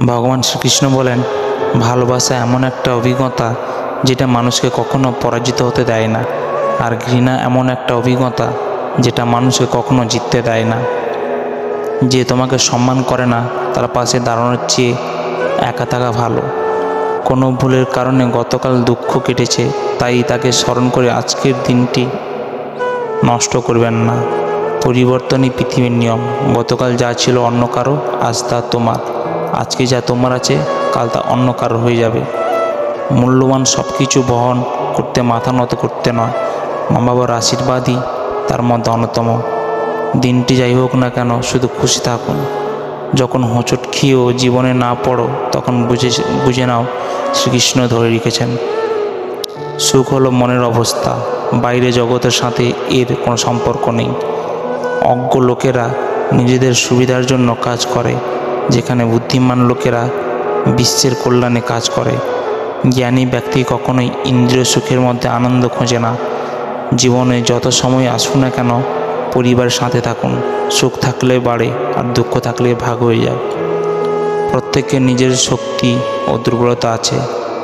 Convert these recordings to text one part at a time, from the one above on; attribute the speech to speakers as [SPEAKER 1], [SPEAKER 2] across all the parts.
[SPEAKER 1] ভগবান শ্রীকৃষ্ণ বলেন, ভালোবাসা এমন একটা অভিজ্ঞতা যেটা মানুষকে কখনো পরাজিত হতে দেয় না, আর ঘৃণা এমন একটা অভিজ্ঞতা যেটা মানুষকে কখনো জিততে দেয় না। যে তোমাকে সম্মান করে না তার পাশে দাঁড়ানোর চেয়ে একা থাকা ভালো। কোনো ভুলের কারণে গতকাল দুঃখ কেটেছে, তাই তাকে স্মরণ করে আজকের দিনটি নষ্ট করবেন না। পরিবর্তনই পৃথিবীর নিয়ম। গতকাল যা ছিল অন্য কারো, আজ তা তোমার। আজকে যা তোমার আছে, কাল তা অন্য কারো হয়ে যাবে। মূল্যবান সব কিছু বহন করতে মাথা নত করতে নয়, মা বাবার আশীর্বাদই তার মধ্যে অন্যতম। দিনটি যাই হোক না কেন, শুধু খুশি থাকুন। যখন হোঁচট খেয়েও জীবনে না পড়ো, তখন বুঝে নাও শ্রীকৃষ্ণ ধরে রেখেছেন। সুখ হলো মনের অবস্থা, বাইরে জগতের সাথে এর কোনো সম্পর্ক নেই। অজ্ঞ লোকেরা নিজেদের সুবিধার জন্য কাজ করে, যেখানে বুদ্ধিমান লোকেরা বিশ্বের কল্যাণে কাজ করে। জ্ঞানী ব্যক্তি কখনোই ইন্দ্রিয় সুখের মধ্যে আনন্দ খোঁজে না। জীবনে যত সময় আসুক না কেন, পরিবারের সাথে থাকুন। সুখ থাকলে বাড়ে, আর দুঃখ থাকলে ভাগ হয়ে যায়। প্রত্যেকের নিজের শক্তি ও দুর্বলতা আছে।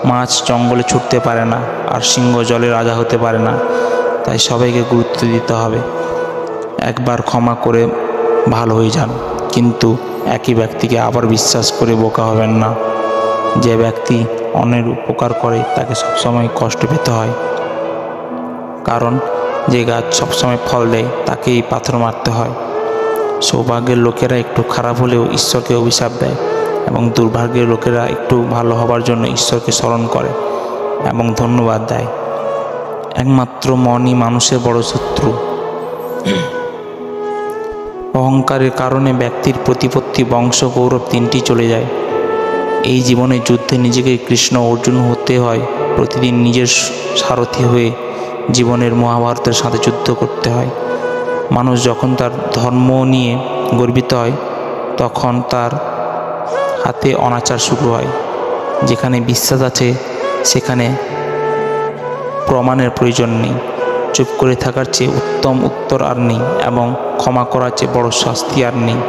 [SPEAKER 1] মাছ জঙ্গলে ছুটতে পারে না, আর সিংহ জলে রাজা হতে পারে না। তাই সবাইকে গুরুত্ব দিতে হবে। একবার ক্ষমা করে ভালো হয়ে যান, কিন্তু একই ব্যক্তিকে আবার বিশ্বাস করে বোকা হবেন না। যে ব্যক্তি অন্যের উপকার করে তাকে সবসময় কষ্ট পেতে হয়, কারণ যে গাছ সবসময় ফল দেয় তাকেই পাথর মারতে হয়। সৌভাগ্যের লোকেরা একটু খারাপ হলেও ঈশ্বরকে অভিশাপ দেয়, এবং দুর্ভাগ্যের লোকেরা একটু ভালো হবার জন্য ঈশ্বরকে স্মরণ করে এবং ধন্যবাদ দেয়। একমাত্র মনই মানুষের বড় শত্রু। অহংকারের কারণে ব্যক্তির প্রতিপত্তি, বংশ, গৌরব তিনটি চলে যায়। এই জীবনে যুদ্ধে নিজেকে কৃষ্ণ অর্জুন হতে হয়। প্রতিদিন নিজের সারথি হয়ে জীবনের মহাভারতের সাথে যুদ্ধ করতে হয়। মানুষ যখন তার ধর্ম নিয়ে গর্বিত হয়, তখন তার হাতে অনাচার শুরু হয়। যেখানে বিশ্বাস আছে সেখানে প্রমাণের প্রয়োজন নেই। চুপ করে থাকার চেয়ে উত্তম উত্তর আর নেই, এবং ক্ষমা করার চেয়ে বড় শাস্তি আর নেই।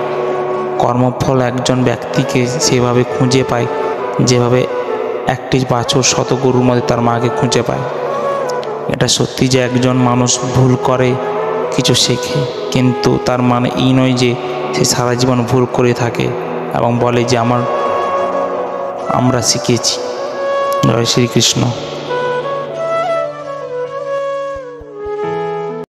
[SPEAKER 1] কর্মফল একজন ব্যক্তিকে সেভাবে খুঁজে পায় যেভাবে একটি বাছুর শত গরুর মধ্যে তার মাকে খুঁজে পায়। এটা সত্যি যে একজন মানুষ ভুল করে কিছু শেখে, কিন্তু তার মানে এই নয় যে সে সারা জীবন ভুল করে থাকে এবং বলে যে আমরা শিখেছি। জয় শ্রীকৃষ্ণ।